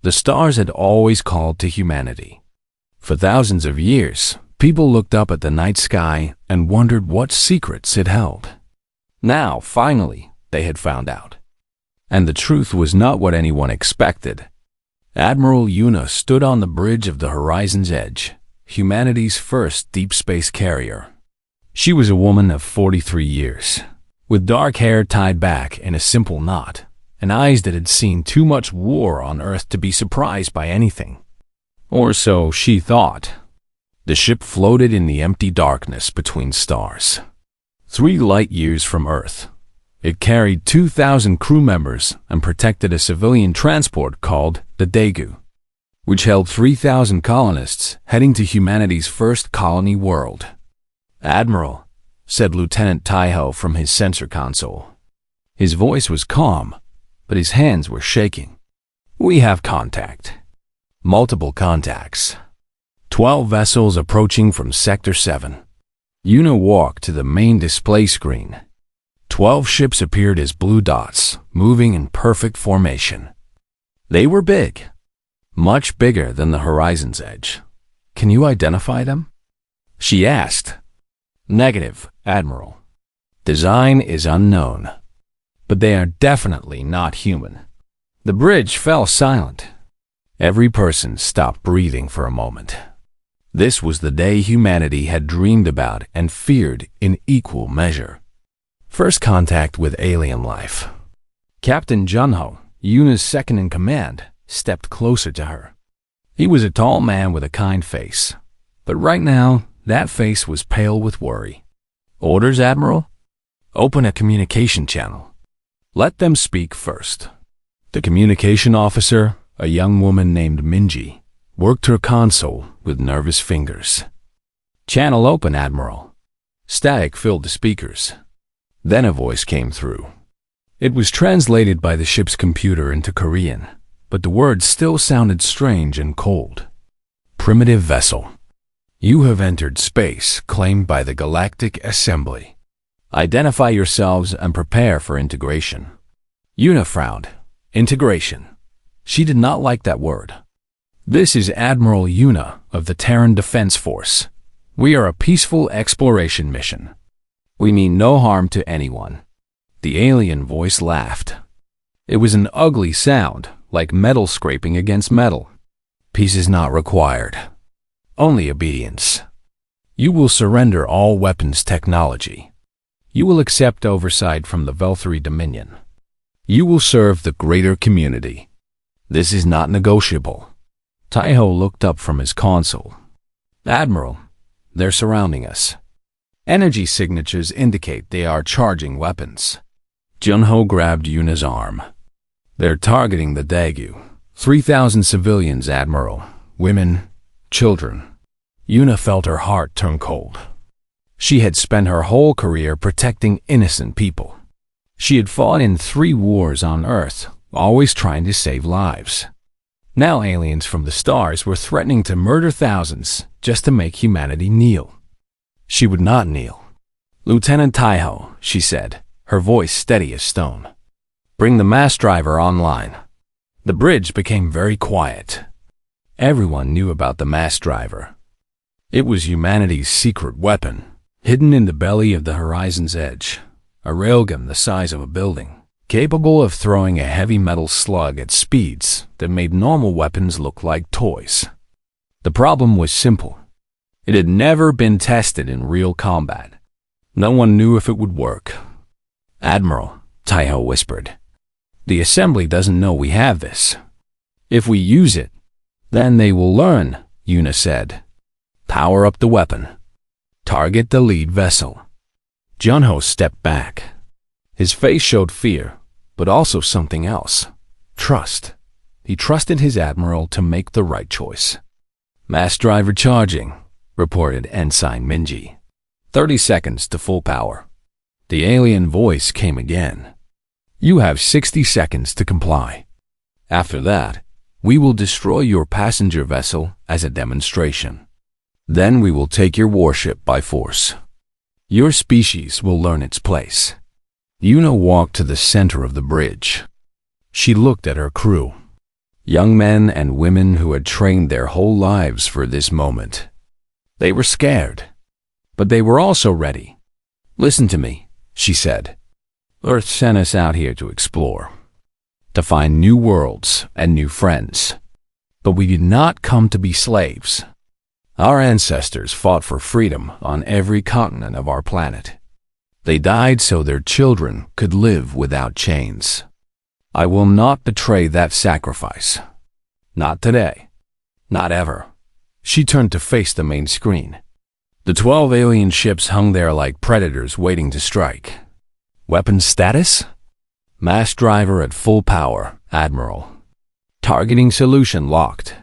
The stars had always called to humanity. For thousands of years, people looked up at the night sky and wondered what secrets it held. Now, finally, they had found out. And the truth was not what anyone expected. Admiral Una stood on the bridge of the horizon's edge, humanity's first deep space carrier. She was a woman of 43 years, with dark hair tied back in a simple knot, and eyes that had seen too much war on Earth to be surprised by anything. Or so she thought. The ship floated in the empty darkness between stars. 3 light years from Earth. It carried 2,000 crew members and protected a civilian transport called the Daegu, which held 3,000 colonists heading to humanity's first colony world. "Admiral," said Lieutenant Taiho from his sensor console. His voice was calm, but his hands were shaking. "We have contact." Multiple contacts. 12 vessels approaching from Sector 7. Una walked to the main display screen. 12 ships appeared as blue dots, moving in perfect formation. They were big. Much bigger than the horizon's edge. "Can you identify them?" she asked. "Negative, Admiral. Design is unknown. But they are definitely not human." The bridge fell silent. Every person stopped breathing for a moment. This was the day humanity had dreamed about and feared in equal measure. First contact with alien life. Captain Junho, Una's second-in-command, stepped closer to her. He was a tall man with a kind face, but right now, that face was pale with worry. "Orders, Admiral? Open a communication channel. Let them speak first." The communication officer, a young woman named Minji, worked her console with nervous fingers. "Channel open, Admiral." Static filled the speakers. Then a voice came through. It was translated by the ship's computer into Korean, but the words still sounded strange and cold. "Primitive vessel. You have entered space claimed by the Galactic Assembly. Identify yourselves and prepare for integration." Una frowned. Integration. She did not like that word. "This is Admiral Una of the Terran Defense Force. We are a peaceful exploration mission. We mean no harm to anyone." The alien voice laughed. It was an ugly sound, like metal scraping against metal. "Peace is not required. Only obedience. You will surrender all weapons technology. You will accept oversight from the Velthari Dominion. You will serve the greater community. This is not negotiable." Taiho looked up from his console. "Admiral, they're surrounding us. Energy signatures indicate they are charging weapons." Junho grabbed Una's arm. "They're targeting the Daegu. 3,000 civilians, Admiral. Women, children." Una felt her heart turn cold. She had spent her whole career protecting innocent people. She had fought in 3 wars on Earth, always trying to save lives. Now aliens from the stars were threatening to murder thousands just to make humanity kneel. She would not kneel. "Lieutenant Taiho," she said, her voice steady as stone. "Bring the mass driver online." The bridge became very quiet. Everyone knew about the mass driver. It was humanity's secret weapon, hidden in the belly of the horizon's edge, a railgun the size of a building, capable of throwing a heavy metal slug at speeds that made normal weapons look like toys. The problem was simple. It had never been tested in real combat. No one knew if it would work. "Admiral," Taiho whispered, "the Assembly doesn't know we have this. If we use it, then they will learn," Una said. "Power up the weapon. Target the lead vessel." Junho stepped back. His face showed fear, but also something else. Trust. He trusted his admiral to make the right choice. "Mass driver charging," reported Ensign Minji. 30 seconds to full power." The alien voice came again. "You have 60 seconds to comply. After that, we will destroy your passenger vessel as a demonstration. Then we will take your warship by force. Your species will learn its place." Una walked to the center of the bridge. She looked at her crew. Young men and women who had trained their whole lives for this moment. They were scared, but they were also ready. "Listen to me," she said. "Earth sent us out here to explore, to find new worlds and new friends. But we did not come to be slaves. Our ancestors fought for freedom on every continent of our planet. They died so their children could live without chains. I will not betray that sacrifice. Not today. Not ever." She turned to face the main screen. The 12 alien ships hung there like predators waiting to strike. Weapon status? Mass driver at full power, Admiral. Targeting solution locked.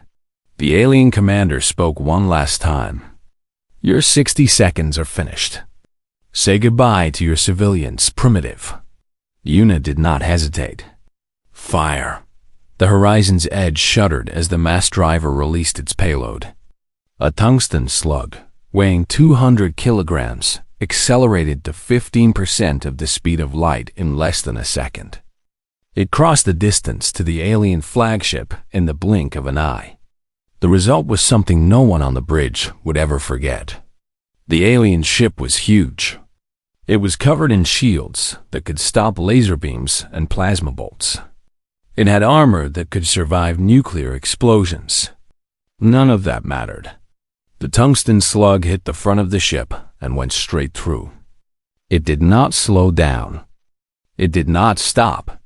The alien commander spoke one last time. "Your 60 seconds are finished. Say goodbye to your civilians, primitive." Una did not hesitate. Fire. The horizon's edge shuddered as the mass driver released its payload. A tungsten slug, weighing 200 kilograms, accelerated to 15% of the speed of light in less than a second. It crossed the distance to the alien flagship in the blink of an eye. The result was something no one on the bridge would ever forget. The alien ship was huge. It was covered in shields that could stop laser beams and plasma bolts. It had armor that could survive nuclear explosions. None of that mattered. The tungsten slug hit the front of the ship and went straight through. It did not slow down. It did not stop.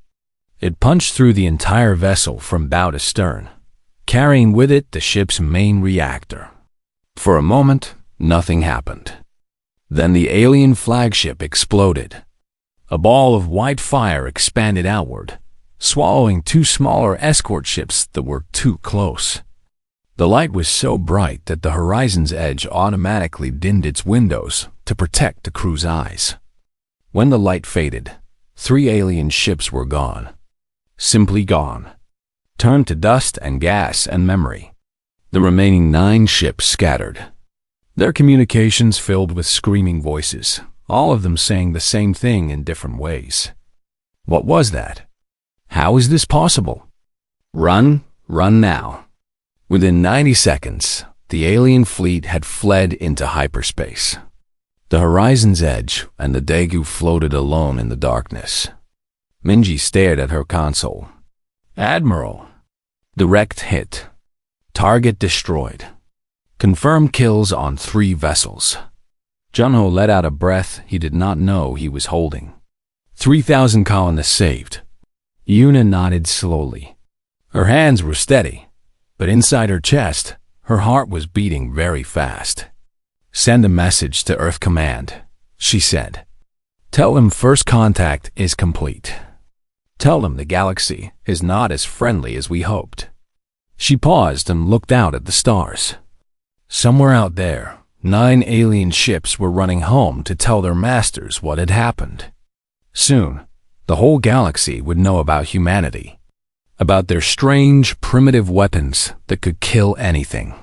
It punched through the entire vessel from bow to stern, carrying with it the ship's main reactor. For a moment, nothing happened. Then the alien flagship exploded. A ball of white fire expanded outward, swallowing 2 smaller escort ships that were too close. The light was so bright that the horizon's edge automatically dimmed its windows to protect the crew's eyes. When the light faded, 3 alien ships were gone. Simply gone. Turned to dust and gas and memory. The remaining 9 ships scattered. Their communications filled with screaming voices, all of them saying the same thing in different ways. What was that? How is this possible? Run, run now. Within 90 seconds, the alien fleet had fled into hyperspace. The horizon's edge and the Daegu floated alone in the darkness. Minji stared at her console. "Admiral." Direct hit. Target destroyed. Confirmed kills on 3 vessels. Junho let out a breath he did not know he was holding. 3,000 colonists saved. Una nodded slowly. Her hands were steady, but inside her chest, her heart was beating very fast. "Send a message to Earth Command," she said. "Tell them first contact is complete. Tell them the galaxy is not as friendly as we hoped." She paused and looked out at the stars. Somewhere out there, 9 alien ships were running home to tell their masters what had happened. Soon, the whole galaxy would know about humanity, about their strange, primitive weapons that could kill anything.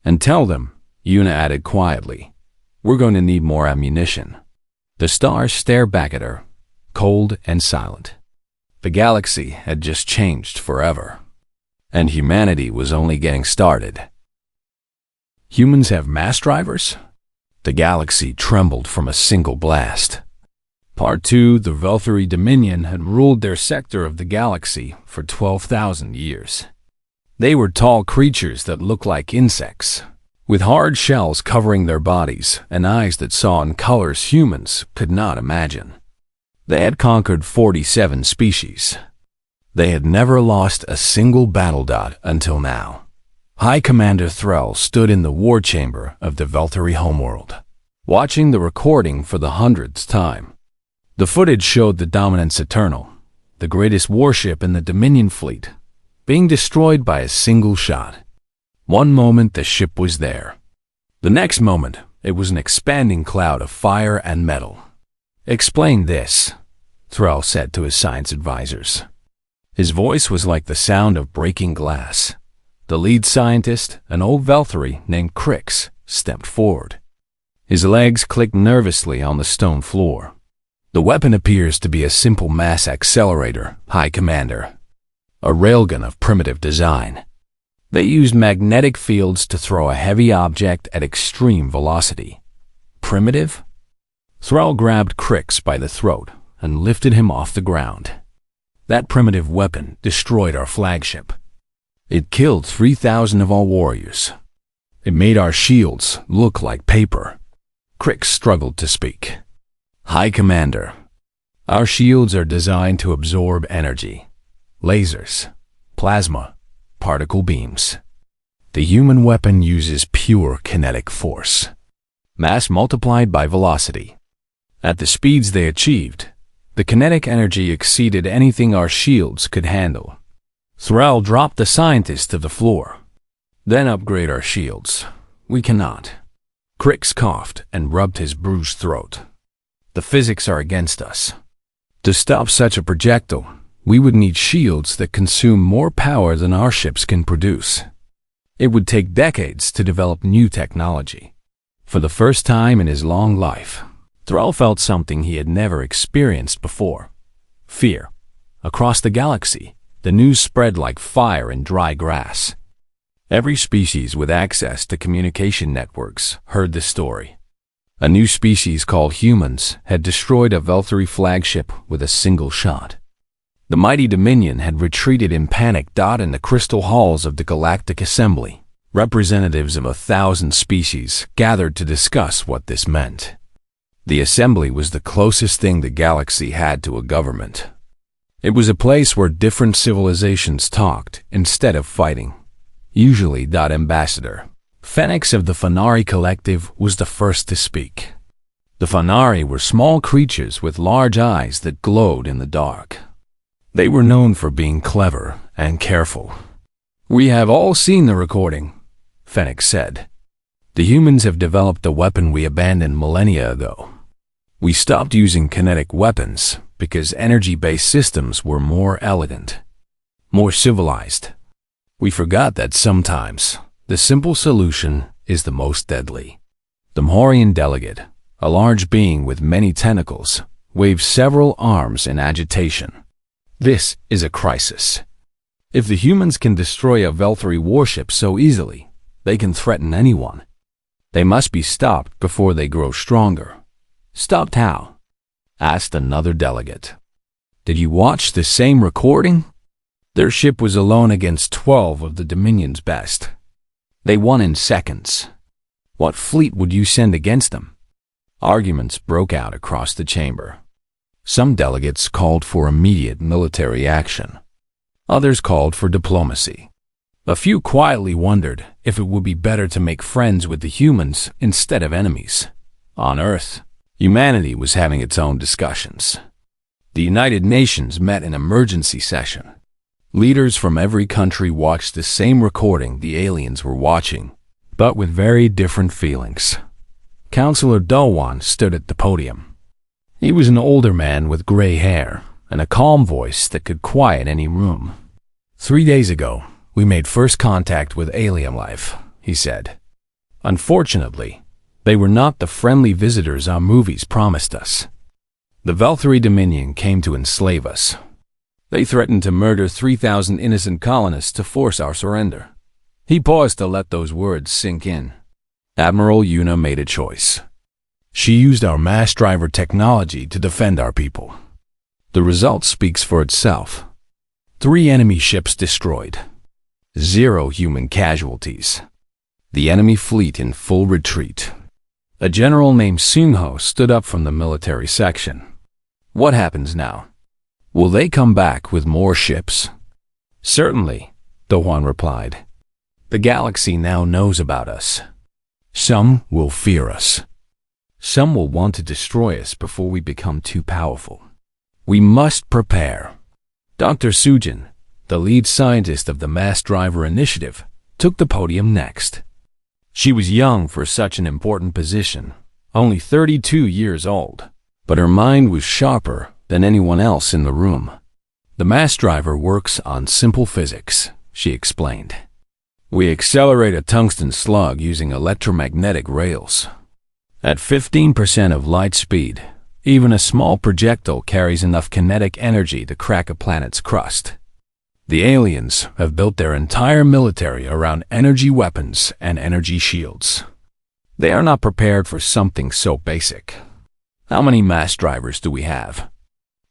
"And tell them," Una added quietly, "we're going to need more ammunition." The stars stared back at her, cold and silent. The galaxy had just changed forever, and humanity was only getting started. Humans have mass drivers? The galaxy trembled from a single blast. Part 2, the Velthari Dominion had ruled their sector of the galaxy for 12,000 years. They were tall creatures that looked like insects, with hard shells covering their bodies and eyes that saw in colors humans could not imagine. They had conquered 47 species. They had never lost a single battle dot until now. High Commander Threll stood in the war chamber of the Velthari homeworld, watching the recording for the 100th time. The footage showed the Dominance Eternal, the greatest warship in the Dominion fleet, being destroyed by a single shot. One moment the ship was there. The next moment it was an expanding cloud of fire and metal. "Explain this," Threll said to his science advisors. His voice was like the sound of breaking glass. The lead scientist, an old Velthari named Crix, stepped forward. His legs clicked nervously on the stone floor. "The weapon appears to be a simple mass accelerator, High Commander. a railgun of primitive design. They used magnetic fields to throw a heavy object at extreme velocity. Primitive? Thrall grabbed Crix by the throat and lifted him off the ground. That primitive weapon destroyed our flagship. It killed 3,000 of our warriors. It made our shields look like paper. Crix struggled to speak. High Commander, our shields are designed to absorb energy. Lasers, plasma, particle beams. The human weapon uses pure kinetic force. Mass multiplied by velocity. At the speeds they achieved, the kinetic energy exceeded anything our shields could handle. Thrall dropped the scientist to the floor. Then upgrade our shields. We cannot. Crix coughed and rubbed his bruised throat. The physics are against us. To stop such a projectile, we would need shields that consume more power than our ships can produce. It would take decades to develop new technology. For the first time in his long life, Thrall felt something he had never experienced before. Fear. Across the galaxy, the news spread like fire in dry grass. Every species with access to communication networks heard the story. A new species called humans had destroyed a Veltari flagship with a single shot. The mighty Dominion had retreated in panic. In the crystal halls of the Galactic Assembly, representatives of 1,000 species gathered to discuss what this meant. The Assembly was the closest thing the galaxy had to a government. It was a place where different civilizations talked instead of fighting. Usually. Ambassador Phoenix of the Fanari Collective was the first to speak. The Fanari were small creatures with large eyes that glowed in the dark. They were known for being clever and careful. We have all seen the recording, Phoenix said. The humans have developed a weapon we abandoned millennia ago. We stopped using kinetic weapons because energy-based systems were more elegant, more civilized. We forgot that sometimes the simple solution is the most deadly. The Mhorian delegate, a large being with many tentacles, waved several arms in agitation. This is a crisis. If the humans can destroy a Veltari warship so easily, they can threaten anyone. They must be stopped before they grow stronger. Stopped how? Asked another delegate. Did you watch the same recording? Their ship was alone against 12 of the Dominion's best. They won in seconds. What fleet would you send against them? Arguments broke out across the chamber. Some delegates called for immediate military action. Others called for diplomacy. A few quietly wondered if it would be better to make friends with the humans instead of enemies. On Earth, humanity was having its own discussions. The United Nations met in emergency session. Leaders from every country watched the same recording the aliens were watching, but with very different feelings. Counselor Dowan stood at the podium. He was an older man with gray hair and a calm voice that could quiet any room. 3 days ago, we made first contact with alien life, he said. Unfortunately, they were not the friendly visitors our movies promised us. The Veltari Dominion came to enslave us. They threatened to murder 3,000 innocent colonists to force our surrender. He paused to let those words sink in. Admiral Yuna made a choice. She used our mass driver technology to defend our people. The result speaks for itself. 3 enemy ships destroyed. 0 human casualties. The enemy fleet in full retreat. A general named Sunho stood up from the military section. What happens now? Will they come back with more ships? Certainly, Dowan replied. The galaxy now knows about us. Some will fear us. Some will want to destroy us before we become too powerful. We must prepare. Dr. Sujin, the lead scientist of the Mass Driver Initiative, took the podium next. She was young for such an important position, only 32 years old, but her mind was sharper than anyone else in the room. The Mass Driver works on simple physics, she explained. We accelerate a tungsten slug using electromagnetic rails. At 15% of light speed, even a small projectile carries enough kinetic energy to crack a planet's crust. The aliens have built their entire military around energy weapons and energy shields. They are not prepared for something so basic. How many mass drivers do we have?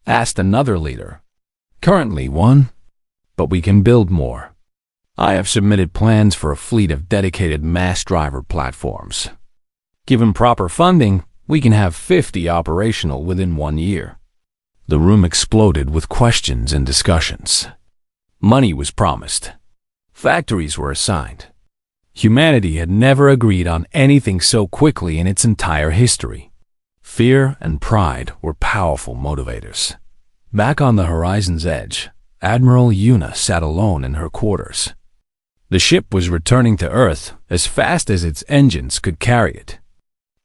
Asked another leader. Currently 1, but we can build more. I have submitted plans for a fleet of dedicated mass driver platforms. Given proper funding, we can have 50 operational within 1 year. The room exploded with questions and discussions. Money was promised. Factories were assigned. Humanity had never agreed on anything so quickly in its entire history. Fear and pride were powerful motivators. Back on the horizon's edge, Admiral Una sat alone in her quarters. The ship was returning to Earth as fast as its engines could carry it.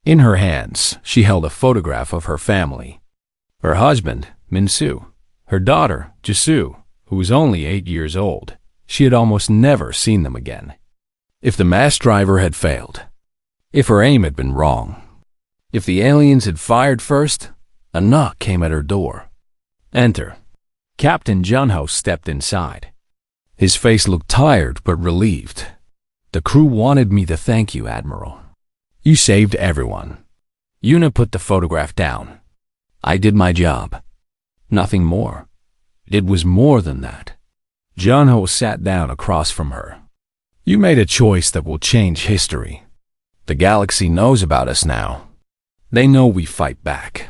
In her hands, she held a photograph of her family. Her husband, Minsu, her daughter, Jisu, who was only 8 years old. She had almost never seen them again. If the mass driver had failed, if her aim had been wrong, if the aliens had fired first, a knock came at her door. Enter. Captain Junho stepped inside. His face looked tired but relieved. The crew wanted me to thank you, Admiral. You saved everyone. Una put the photograph down. I did my job. Nothing more. It was more than that. Junho sat down across from her. You made a choice that will change history. The galaxy knows about us now. They know we fight back.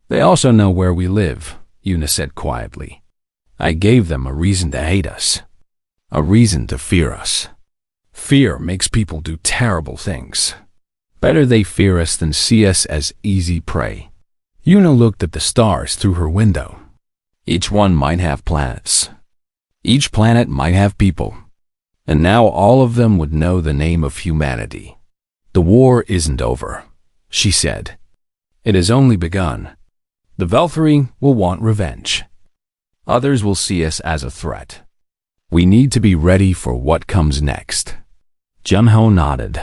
They also know where we live, Una said quietly. I gave them a reason to hate us. A reason to fear us. Fear makes people do terrible things. Better they fear us than see us as easy prey. Una looked at the stars through her window. Each one might have planets. Each planet might have people. And now all of them would know the name of humanity. The war isn't over, she said. It has only begun. The Velthari will want revenge. Others will see us as a threat. We need to be ready for what comes next. Junho nodded.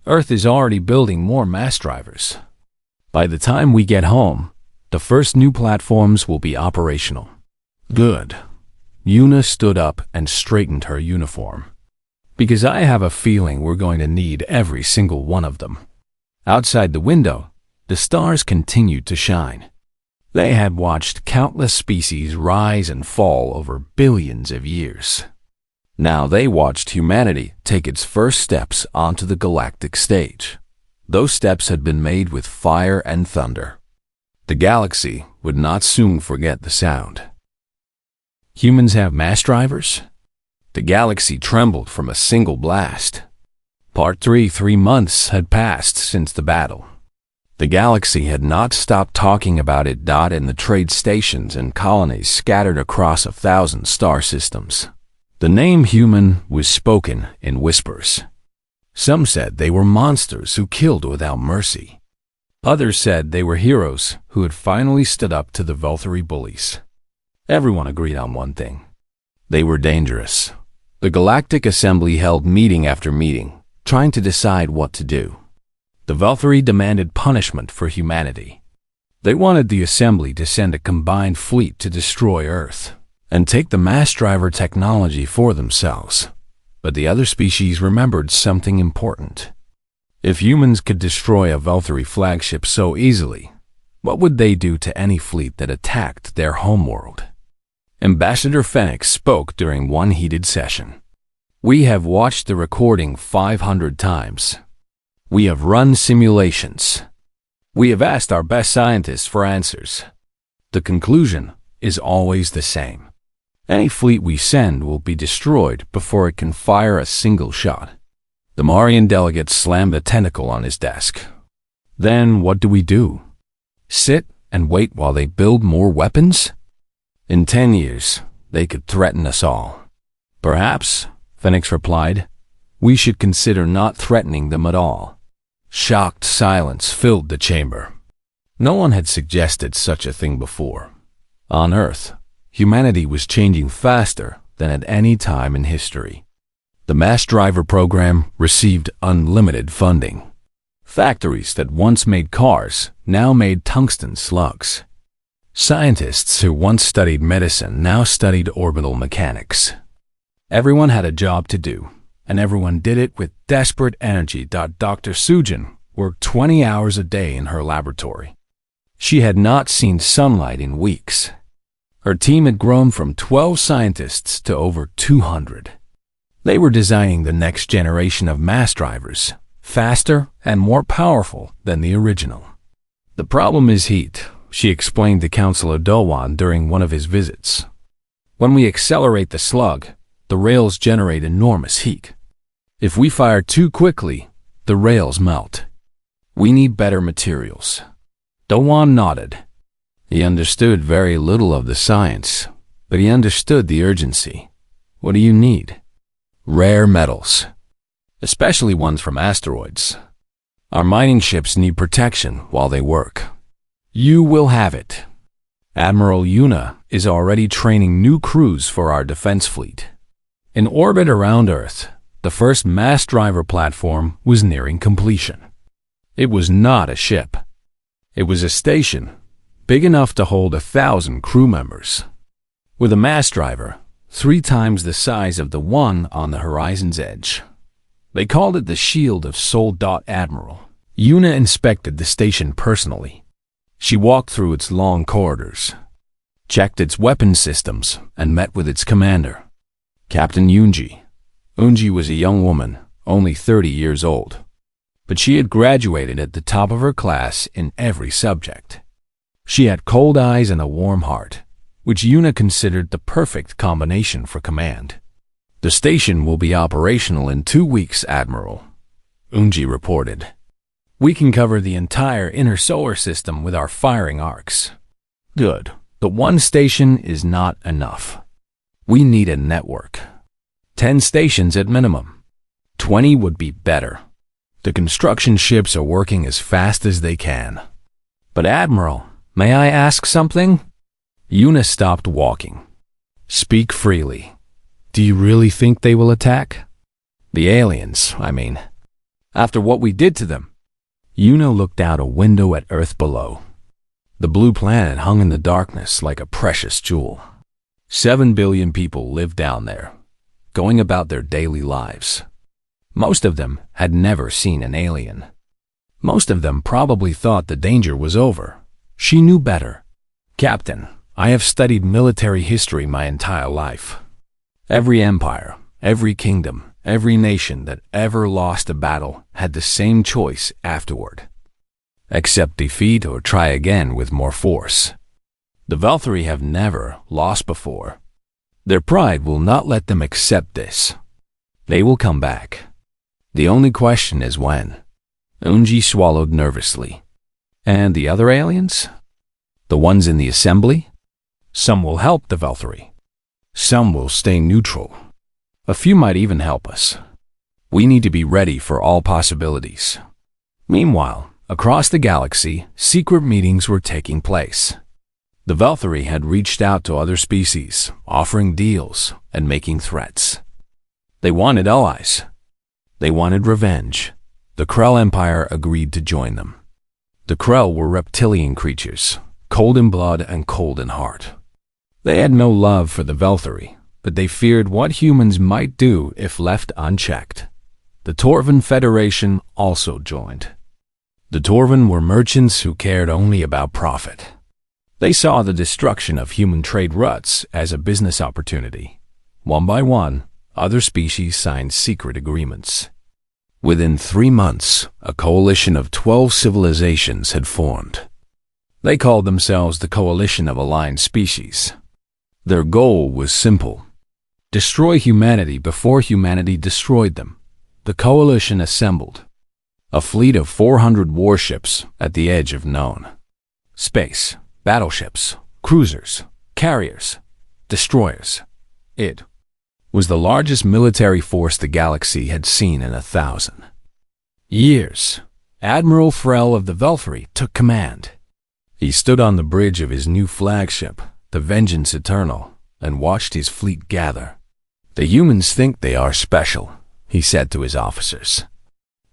Earth is already building more mass drivers. By the time we get home, the first new platforms will be operational. Good. Una stood up and straightened her uniform. Because I have a feeling we're going to need every single one of them. Outside the window, the stars continued to shine. They had watched countless species rise and fall over billions of years. Now they watched humanity take its first steps onto the galactic stage. Those steps had been made with fire and thunder. The galaxy would not soon forget the sound. Humans have mass drivers? The galaxy trembled from a single blast. Part 3 months had passed since the battle. The galaxy had not stopped talking about it. In the trade stations and colonies scattered across 1,000 star systems. The name human was spoken in whispers. Some said they were monsters who killed without mercy. Others said they were heroes who had finally stood up to the Velthari bullies. Everyone agreed on one thing. They were dangerous. The Galactic Assembly held meeting after meeting, trying to decide what to do. The Velthari demanded punishment for humanity. They wanted the Assembly to send a combined fleet to destroy Earth and take the mass driver technology for themselves. But the other species remembered something important. If humans could destroy a Velthari flagship so easily, what would they do to any fleet that attacked their homeworld? Ambassador Phoenix spoke during one heated session. We have watched the recording 500 times. We have run simulations. We have asked our best scientists for answers. The conclusion is always the same. Any fleet we send will be destroyed before it can fire a single shot. The Marian delegate slammed a tentacle on his desk. Then what do we do? Sit and wait while they build more weapons? In 10 years, they could threaten us all. Perhaps, Phoenix replied, we should consider not threatening them at all. Shocked silence filled the chamber. No one had suggested such a thing before. On Earth, humanity was changing faster than at any time in history. The mass driver program received unlimited funding. Factories that once made cars now made tungsten slugs. Scientists who once studied medicine now studied orbital mechanics. Everyone had a job to do, and everyone did it with desperate energy. Dr. Sujin worked 20 hours a day in her laboratory. She had not seen sunlight in weeks. Her team had grown from 12 scientists to over 200. They were designing the next generation of mass drivers, faster and more powerful than the original. The problem is heat, she explained to Councillor Dowan during one of his visits. When we accelerate the slug, the rails generate enormous heat. If we fire too quickly, the rails melt. We need better materials. Dowan nodded. He understood very little of the science, but he understood the urgency. What do you need? Rare metals, especially ones from asteroids. Our mining ships need protection while they work. You will have it. Admiral Yuna is already training new crews for our defense fleet. In orbit around Earth, the first mass driver platform was nearing completion. It was not a ship. It was a station, big enough to hold 1,000 crew members. With a mass driver, 3 times the size of the one on the horizon's edge. They called it the Shield of Sol. Admiral Yuna inspected the station personally. She walked through its long corridors, checked its weapon systems, and met with its commander, Captain Unji. Unji was a young woman, only 30 years old, but she had graduated at the top of her class in every subject. She had cold eyes and a warm heart, which Yuna considered the perfect combination for command. The station will be operational in 2 weeks, Admiral, Unji reported. We can cover the entire inner solar system with our firing arcs. Good. The one station is not enough. We need a network. 10 stations at minimum. 20 would be better. The construction ships are working as fast as they can. But Admiral, may I ask something? Yuna stopped walking. Speak freely. Do you really think they will attack? The aliens, I mean. After what we did to them. Yuna looked out a window at Earth below. The blue planet hung in the darkness like a precious jewel. 7 billion people lived down there, going about their daily lives. Most of them had never seen an alien. Most of them probably thought the danger was over. She knew better. Captain, I have studied military history my entire life. Every empire, every kingdom, every nation that ever lost a battle had the same choice afterward. Accept defeat or try again with more force. The Valkyrie have never lost before. Their pride will not let them accept this. They will come back. The only question is when. Unji swallowed nervously. And the other aliens? The ones in the assembly? Some will help the Valkyrie. Some will stay neutral. A few might even help us. We need to be ready for all possibilities. Meanwhile, across the galaxy, secret meetings were taking place. The Valkyrie had reached out to other species, offering deals and making threats. They wanted allies. They wanted revenge. The Krell Empire agreed to join them. The Krell were reptilian creatures, cold in blood and cold in heart. They had no love for the Valkyrie, but they feared what humans might do if left unchecked. The Torvan Federation also joined. The Torvan were merchants who cared only about profit. They saw the destruction of human trade routes as a business opportunity. One by one, other species signed secret agreements. Within 3 months, a coalition of 12 civilizations had formed. They called themselves the Coalition of Aligned Species. Their goal was simple: destroy humanity before humanity destroyed them. The coalition assembled a fleet of 400 warships at the edge of known space. Battleships, cruisers, carriers, destroyers. It was the largest military force the galaxy had seen in 1,000 years. Admiral Frel of the Valkyrie took command. He stood on the bridge of his new flagship, the Vengeance Eternal, and watched his fleet gather. The humans think they are special, he said to his officers.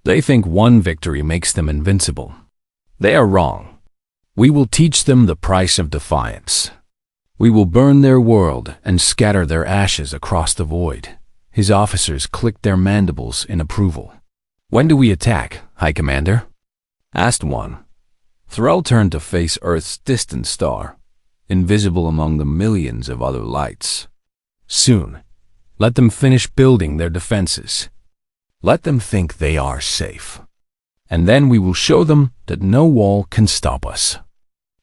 They think one victory makes them invincible. They are wrong. We will teach them the price of defiance. We will burn their world and scatter their ashes across the void." His officers clicked their mandibles in approval. "When do we attack, High Commander?" asked one. Thrall turned to face Earth's distant star, invisible among the millions of other lights. "Soon. Let them finish building their defenses. Let them think they are safe. And then we will show them that no wall can stop us.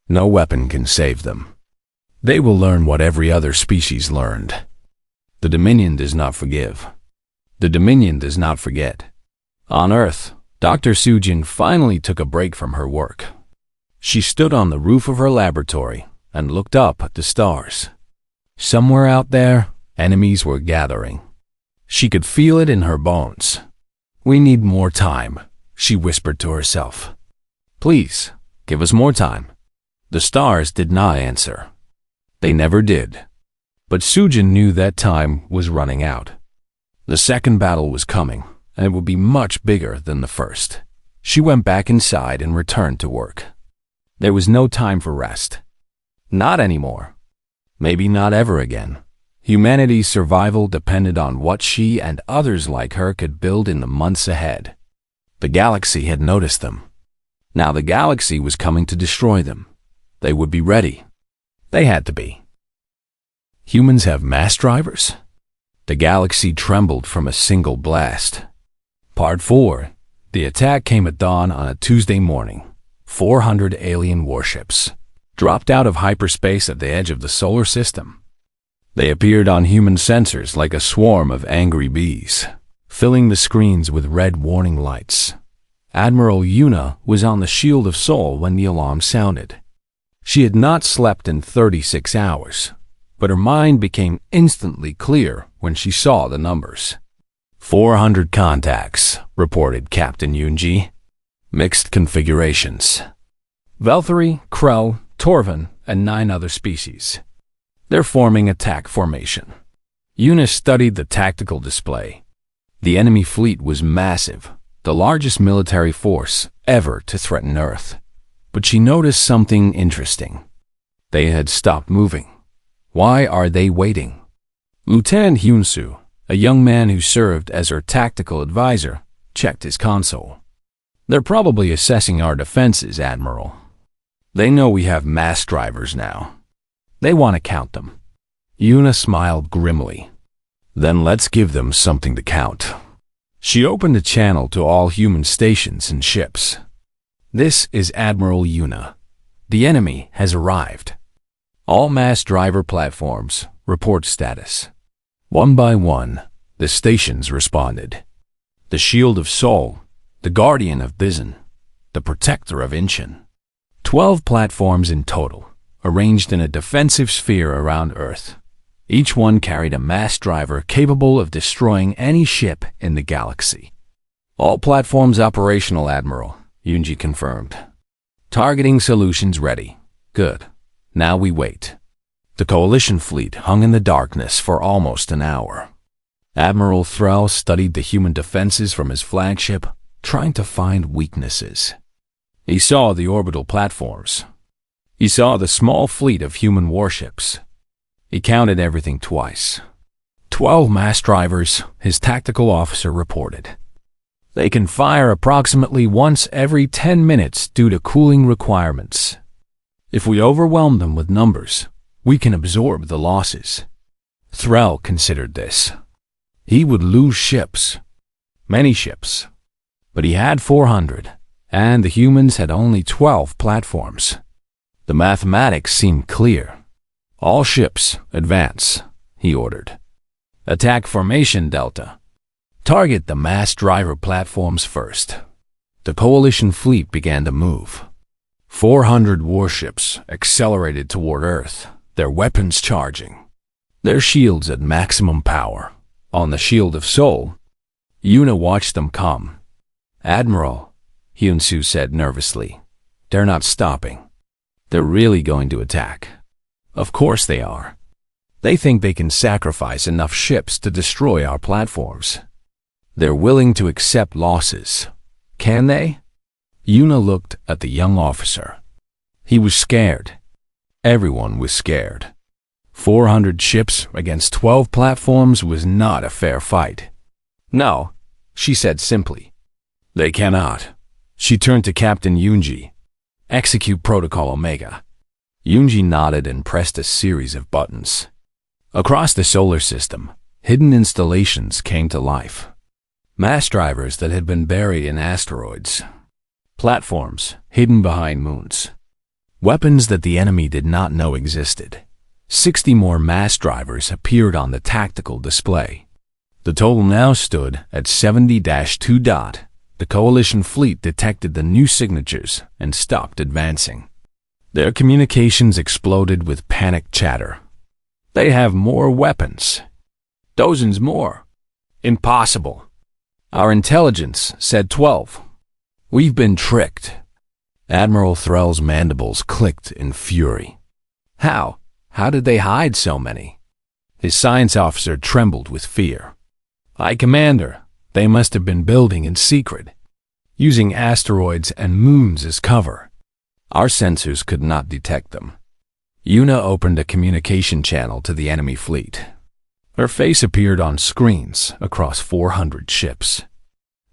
No weapon can save them. They will learn what every other species learned. The Dominion does not forgive. The Dominion does not forget." On Earth, Dr. Sujin finally took a break from her work. She stood on the roof of her laboratory and looked up at the stars. Somewhere out there, enemies were gathering. She could feel it in her bones. "We need more time," she whispered to herself. "Please, give us more time." The stars did not answer. They never did. But Sujin knew that time was running out. The second battle was coming, and it would be much bigger than the first. She went back inside and returned to work. There was no time for rest. Not anymore. Maybe not ever again. Humanity's survival depended on what she and others like her could build in the months ahead. The galaxy had noticed them. Now the galaxy was coming to destroy them. They would be ready. They had to be. Humans have mass drivers? The galaxy trembled from a single blast. Part 4. The attack came at dawn on a Tuesday morning. 400 alien warships dropped out of hyperspace at the edge of the solar system. They appeared on human sensors like a swarm of angry bees, filling the screens with red warning lights. Admiral Yuna was on the Shield of Sol when the alarm sounded. She had not slept in 36 hours, but her mind became instantly clear when she saw the numbers. 400 contacts, reported Captain Yunji. Mixed configurations. Velthari, Krell, Torvin, and 9 other species. They're forming attack formation. Yuna studied the tactical display. The enemy fleet was massive, the largest military force ever to threaten Earth. But she noticed something interesting. They had stopped moving. Why are they waiting? Lieutenant Hyunsu, a young man who served as her tactical advisor, checked his console. "They're probably assessing our defenses, Admiral. They know we have mass drivers now. They want to count them." Yuna smiled grimly. "Then let's give them something to count." She opened a channel to all human stations and ships. "This is Admiral Yuna. The enemy has arrived. All mass driver platforms, report status." One by one, the stations responded. The Shield of Sol, the Guardian of Bizan, the Protector of Inchin. 12 platforms in total, arranged in a defensive sphere around Earth. Each one carried a mass driver capable of destroying any ship in the galaxy. "All platforms operational, Admiral," Yunji confirmed. "Targeting solutions ready. Good. Now we wait." The Coalition fleet hung in the darkness for almost an hour. Admiral Thrall studied the human defenses from his flagship, trying to find weaknesses. He saw the orbital platforms. He saw the small fleet of human warships. He counted everything twice. 12 mass drivers, his tactical officer reported. They can fire approximately once every 10 minutes due to cooling requirements. If we overwhelm them with numbers, we can absorb the losses. Thrall considered this. He would lose ships, many ships, but he had 400, and the humans had only 12 platforms. The mathematics seemed clear. "All ships, advance," he ordered. "Attack formation, Delta. Target the mass driver platforms first." The Coalition fleet began to move. 400 warships accelerated toward Earth, their weapons charging, their shields at maximum power. On the Shield of Sol, Yuna watched them come. "Admiral," Hyunsu said nervously, "they're not stopping. They're really going to attack." "Of course they are. They think they can sacrifice enough ships to destroy our platforms. They're willing to accept losses. Can they?" Yuna looked at the young officer. He was scared. Everyone was scared. 400 ships against 12 platforms was not a fair fight. "No," she said simply. "They cannot." She turned to Captain Yunji. "Execute Protocol Omega." Yunji nodded and pressed a series of buttons. Across the solar system, hidden installations came to life. Mass drivers that had been buried in asteroids. Platforms hidden behind moons. Weapons that the enemy did not know existed. 60 more mass drivers appeared on the tactical display. The total now stood at 70-2. The Coalition fleet detected the new signatures and stopped advancing. Their communications exploded with panic chatter. "They have more weapons. Dozens more. Impossible. Our intelligence said 12. We've been tricked." Admiral Threll's mandibles clicked in fury. How? How did they hide so many? His science officer trembled with fear. "High Commander, they must have been building in secret, using asteroids and moons as cover. Our sensors could not detect them." Yuna opened a communication channel to the enemy fleet. Her face appeared on screens across 400 ships.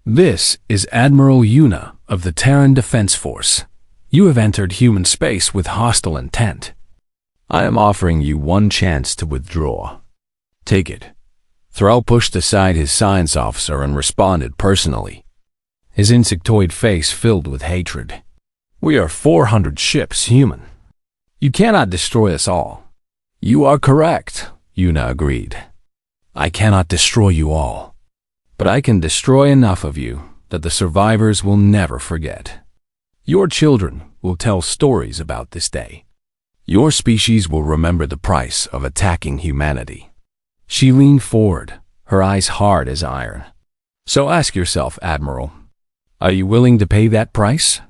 "This is Admiral Yuna of the Terran Defense Force. You have entered human space with hostile intent. I am offering you one chance to withdraw. Take it." Thrall pushed aside his science officer and responded personally. His insectoid face filled with hatred. "We are 400 ships human. You cannot destroy us all." "You are correct," Yuna agreed. "I cannot destroy you all, but I can destroy enough of you that the survivors will never forget. Your children will tell stories about this day. Your species will remember the price of attacking humanity." She leaned forward, her eyes hard as iron. "So ask yourself, Admiral, are you willing to pay that price?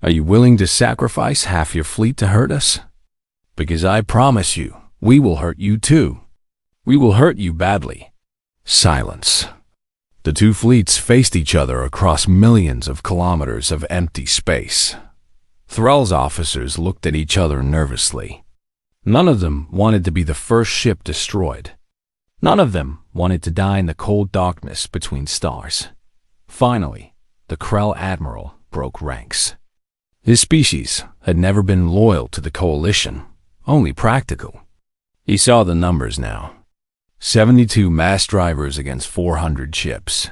Are you willing to sacrifice half your fleet to hurt us? Because I promise you, we will hurt you too. We will hurt you badly." Silence. The two fleets faced each other across millions of kilometers of empty space. Thrall's officers looked at each other nervously. None of them wanted to be the first ship destroyed. None of them wanted to die in the cold darkness between stars. Finally, the Krell Admiral broke ranks. His species had never been loyal to the Coalition, only practical. He saw the numbers now. 72 mass drivers against 400 ships.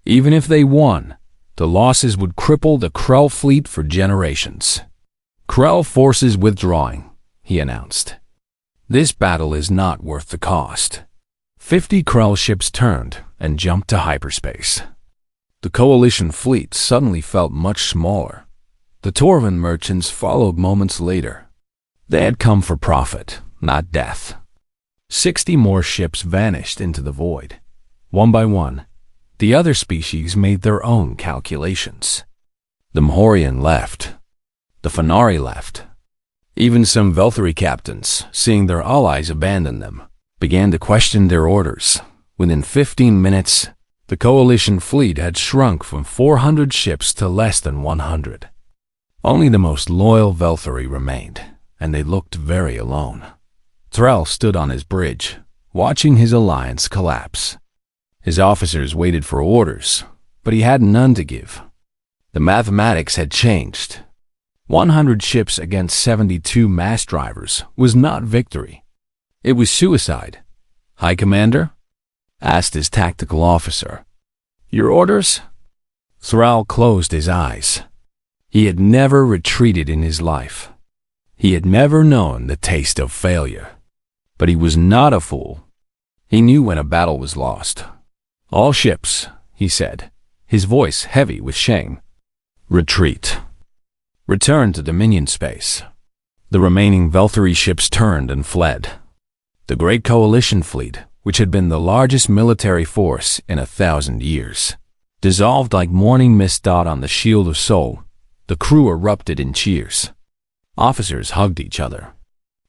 Even if they won, the losses would cripple the Krell fleet for generations. "Krell forces withdrawing," he announced. "This battle is not worth the cost." 50 Krell ships turned and jumped to hyperspace. The Coalition fleet suddenly felt much smaller. The Torvan merchants followed moments later. They had come for profit, not death. 60 more ships vanished into the void. One by one, the other species made their own calculations. The Mahorian left. The Fenari left. Even some Velthari captains, seeing their allies abandon them, began to question their orders. Within 15 minutes, the Coalition fleet had shrunk from 400 ships to less than 100. Only the most loyal Velthari remained, and they looked very alone. Thrall stood on his bridge, watching his alliance collapse. His officers waited for orders, but he had none to give. The mathematics had changed. 100 ships against 72 mass drivers was not victory. It was suicide. "High Commander?" asked his tactical officer. "Your orders?" Thrall closed his eyes. He had never retreated in his life. He had never known the taste of failure. But he was not a fool. He knew when a battle was lost. "All ships," he said, his voice heavy with shame. "Retreat. Return to Dominion space." The remaining Velthari ships turned and fled. The Great Coalition fleet, which had been the largest military force in 1,000 years, dissolved like morning mist on the shield of Sol. The crew erupted in cheers. Officers hugged each other.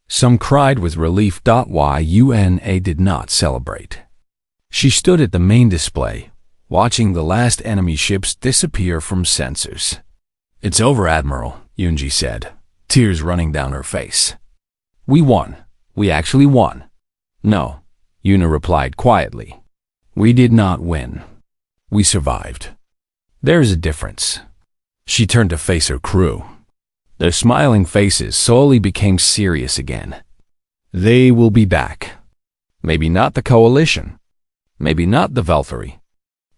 Some cried with relief. Yuna did not celebrate. She stood at the main display, watching the last enemy ships disappear from sensors. "It's over, Admiral," Yunji said. tears running down her face. We won. We actually won. No, Yuna replied quietly. We did not win. We survived. There is a difference. She turned to face her crew. Their smiling faces slowly became serious again. They will be back. Maybe not the Coalition. Maybe not the Valkyrie.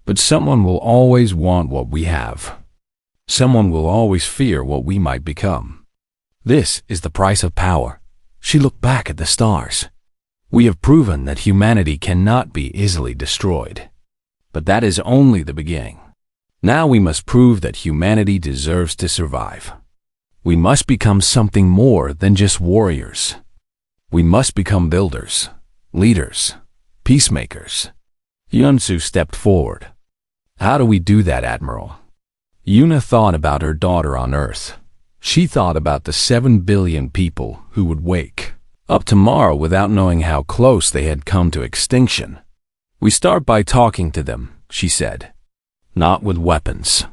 But someone will always want what we have. Someone will always fear what we might become. This is the price of power. She looked back at the stars. We have proven that humanity cannot be easily destroyed. But that is only the beginning. Now we must prove that humanity deserves to survive. We must become something more than just warriors. We must become builders, leaders, peacemakers. Yunsu stepped forward. How do we do that, Admiral? Yuna thought about her daughter on Earth. She thought about the 7 billion people who would wake up tomorrow without knowing how close they had come to extinction. We start by talking to them, she said. Not with weapons.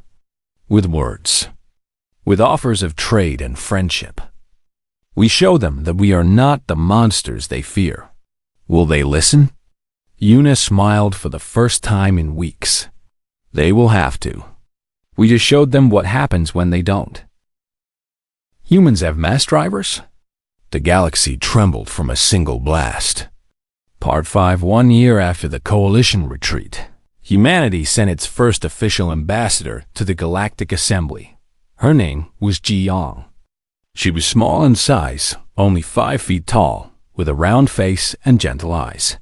With words. With offers of trade and friendship. We show them that we are not the monsters they fear. Will they listen? Yuna smiled for the first time in weeks. They will have to. We just showed them what happens when they don't. Humans have mass drivers? The galaxy trembled from a single blast. Part 5. 1 year after the Coalition retreat, humanity sent its first official ambassador to the Galactic Assembly. Her name was Ji Yang. She was small in size, only 5 feet tall, with a round face and gentle eyes.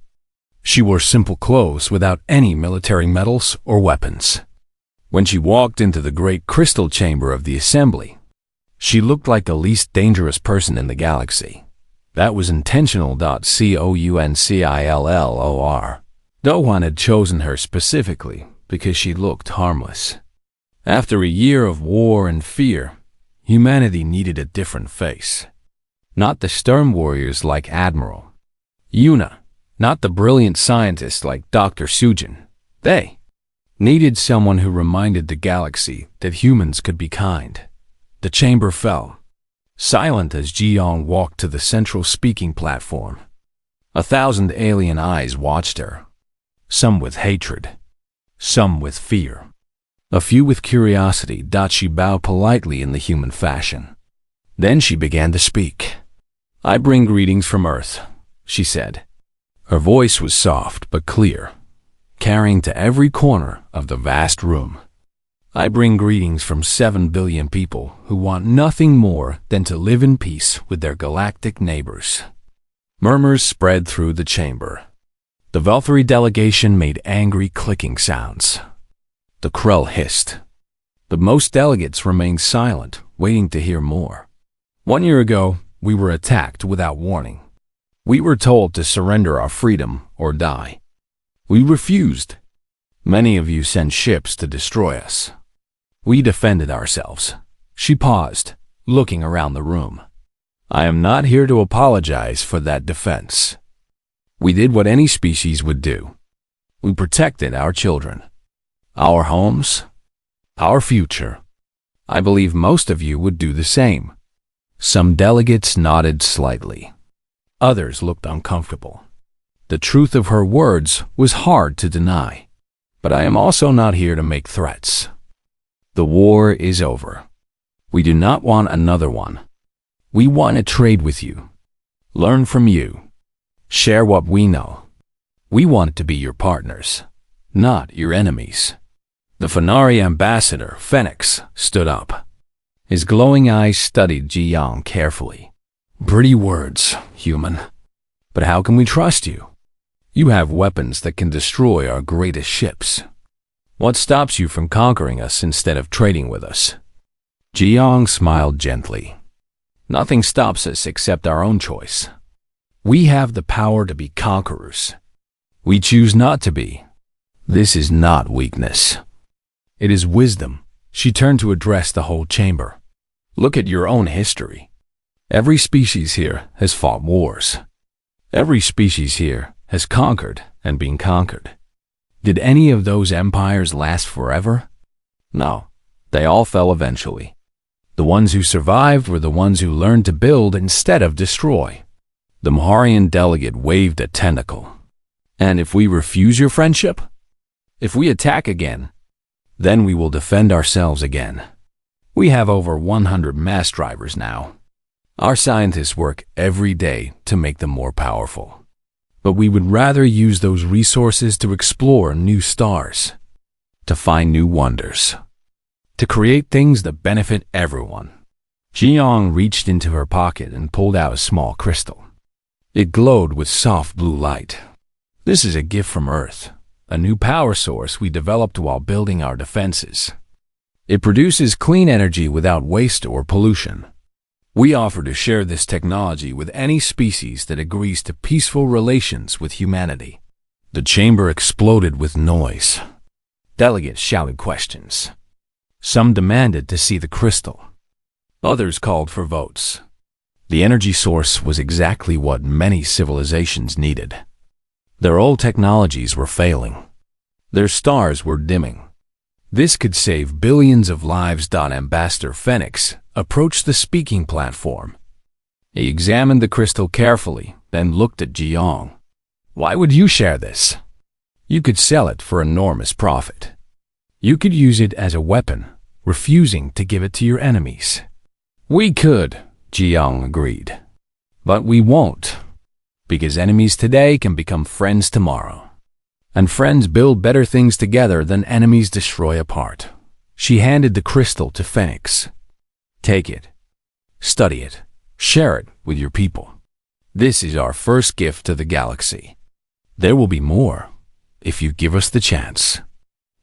She wore simple clothes without any military medals or weapons. When she walked into the great crystal chamber of the assembly, she looked like the least dangerous person in the galaxy. That was intentional. Councillor. Dohan had chosen her specifically because she looked harmless. After a year of war and fear, humanity needed a different face. Not the stern warriors like Admiral Yuna, not the brilliant scientists like Dr. Sujin. They needed someone who reminded the galaxy that humans could be kind. The chamber fell, silent as Ji Yang walked to the central speaking platform. 1,000 alien eyes watched her, some with hatred, some with fear, a few with curiosity. She bowed politely in the human fashion. Then she began to speak. I bring greetings from Earth, she said. Her voice was soft but clear, carrying to every corner of the vast room. I bring greetings from 7 billion people who want nothing more than to live in peace with their galactic neighbors. Murmurs spread through the chamber. The Valkyrie delegation made angry clicking sounds. The Krell hissed. But most delegates remained silent, waiting to hear more. 1 year ago, we were attacked without warning. We were told to surrender our freedom or die. We refused. Many of you sent ships to destroy us. We defended ourselves. She paused, looking around the room. I am not here to apologize for that defense. We did what any species would do. We protected our children, our homes, our future. I believe most of you would do the same. Some delegates nodded slightly. Others looked uncomfortable. The truth of her words was hard to deny. But I am also not here to make threats. The war is over. We do not want another one. We want to trade with you, learn from you, share what we know. We want to be your partners, not your enemies. The Fenari ambassador, Phoenix, stood up. His glowing eyes studied Ji Yang carefully. Pretty words, human. But how can we trust you? You have weapons that can destroy our greatest ships. What stops you from conquering us instead of trading with us? Ji Yang smiled gently. Nothing stops us except our own choice. We have the power to be conquerors. We choose not to be. This is not weakness. It is wisdom. She turned to address the whole chamber. Look at your own history. Every species here has fought wars. Every species here has conquered and been conquered. Did any of those empires last forever? No, they all fell eventually. The ones who survived were the ones who learned to build instead of destroy. The Maharian delegate waved a tentacle. And if we refuse your friendship? If we attack again, then we will defend ourselves again. We have over 100 mass drivers now. Our scientists work every day to make them more powerful. But we would rather use those resources to explore new stars, to find new wonders, to create things that benefit everyone. Jiang reached into her pocket and pulled out a small crystal. It glowed with soft blue light. This is a gift from Earth, a new power source we developed while building our defenses. It produces clean energy without waste or pollution. We offer to share this technology with any species that agrees to peaceful relations with humanity. The chamber exploded with noise. Delegates shouted questions. Some demanded to see the crystal. Others called for votes. The energy source was exactly what many civilizations needed. Their old technologies were failing. Their stars were dimming. This could save billions of lives. Ambassador Phoenix approached the speaking platform. He examined the crystal carefully, then looked at Jiang. Why would you share this? You could sell it for enormous profit. You could use it as a weapon, refusing to give it to your enemies. We could, Jiang agreed. But we won't, because enemies today can become friends tomorrow. And friends build better things together than enemies destroy apart. She handed the crystal to Phoenix. Take it. Study it. Share it with your people. This is our first gift to the galaxy. There will be more, if you give us the chance.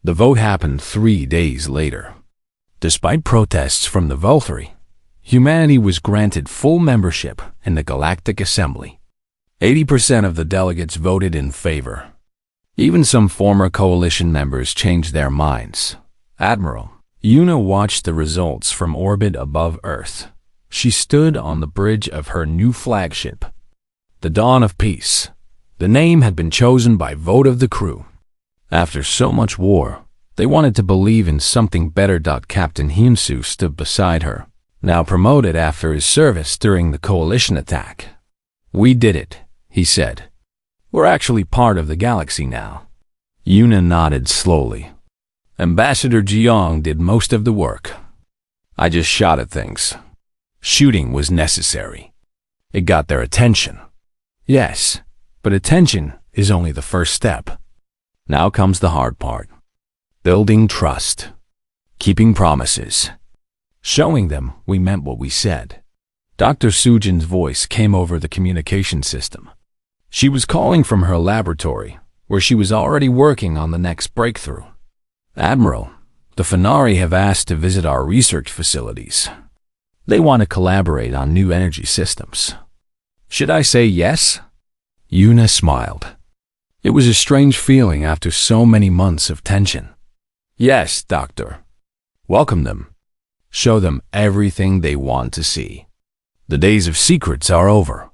The vote happened 3 days later. Despite protests from the Volturi, humanity was granted full membership in the Galactic Assembly. 80% of the delegates voted in favor. Even some former coalition members changed their minds. Admiral Yuna watched the results from orbit above Earth. She stood on the bridge of her new flagship, the Dawn of Peace. The name had been chosen by vote of the crew. After so much war, they wanted to believe in something better. Captain Hyunsu stood beside her, now promoted after his service during the coalition attack. We did it, he said. We're actually part of the galaxy now. Yuna nodded slowly. Ambassador Jiang did most of the work. I just shot at things. Shooting was necessary. It got their attention. Yes, but attention is only the first step. Now comes the hard part. Building trust. Keeping promises. Showing them we meant what we said. Dr. Sujin's voice came over the communication system. She was calling from her laboratory, where she was already working on the next breakthrough. Admiral, the Fenari have asked to visit our research facilities. They want to collaborate on new energy systems. Should I say yes? Yuna smiled. It was a strange feeling after so many months of tension. Yes, Doctor. Welcome them. Show them everything they want to see. The days of secrets are over.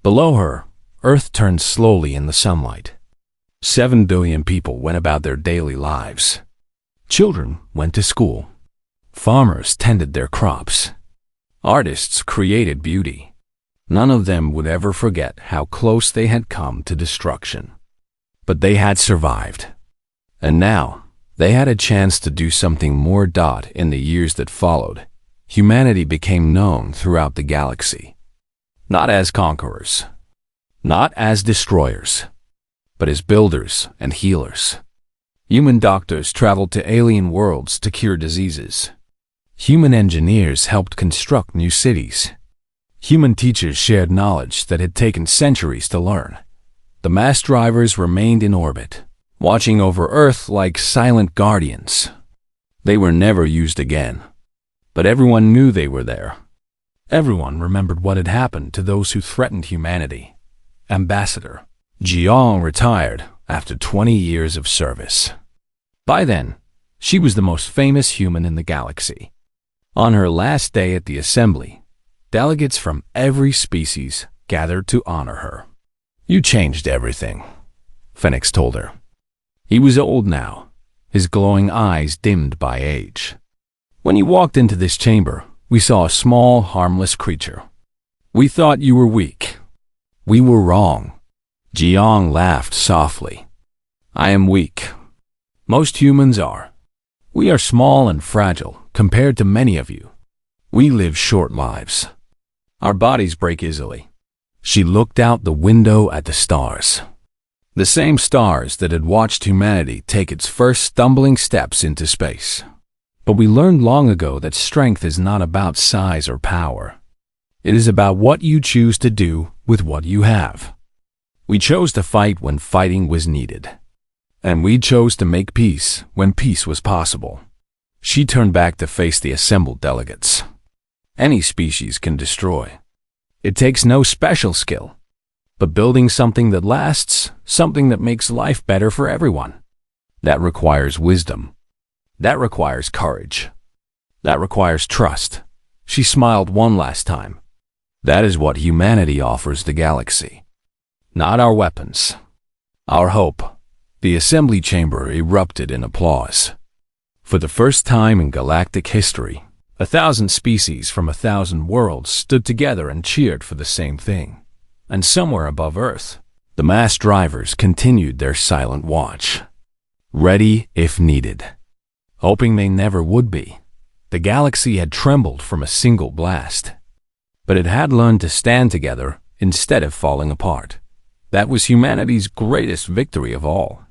Below her, Earth turned slowly in the sunlight. 7 billion people went about their daily lives. Children went to school. Farmers tended their crops. Artists created beauty. None of them would ever forget how close they had come to destruction. But they had survived. And now, they had a chance to do something more. In the years that followed, humanity became known throughout the galaxy. Not as conquerors. Not as destroyers, but as builders and healers. Human doctors traveled to alien worlds to cure diseases. Human engineers helped construct new cities. Human teachers shared knowledge that had taken centuries to learn. The mass drivers remained in orbit, watching over Earth like silent guardians. They were never used again, but everyone knew they were there. Everyone remembered what had happened to those who threatened humanity. Ambassador Jiang retired after 20 years of service. By then, she was the most famous human in the galaxy. On her last day at the assembly, delegates from every species gathered to honor her. You changed everything, Phoenix told her. He was old now, his glowing eyes dimmed by age. When you walked into this chamber, we saw a small, harmless creature. We thought you were weak. We were wrong. Jiang laughed softly. I am weak. Most humans are. We are small and fragile compared to many of you. We live short lives. Our bodies break easily. She looked out the window at the stars. The same stars that had watched humanity take its first stumbling steps into space. But we learned long ago that strength is not about size or power. It is about what you choose to do with what you have. We chose to fight when fighting was needed. And we chose to make peace when peace was possible. She turned back to face the assembled delegates. Any species can destroy. It takes no special skill, but building something that lasts, something that makes life better for everyone. That requires wisdom. That requires courage. That requires trust. She smiled one last time. That is what humanity offers the galaxy. Not our weapons. Our hope. The assembly chamber erupted in applause. For the first time in galactic history, 1,000 species from 1,000 worlds stood together and cheered for the same thing. And somewhere above Earth, the mass drivers continued their silent watch. Ready if needed. Hoping they never would be. The galaxy had trembled from a single blast. But it had learned to stand together instead of falling apart. That was humanity's greatest victory of all.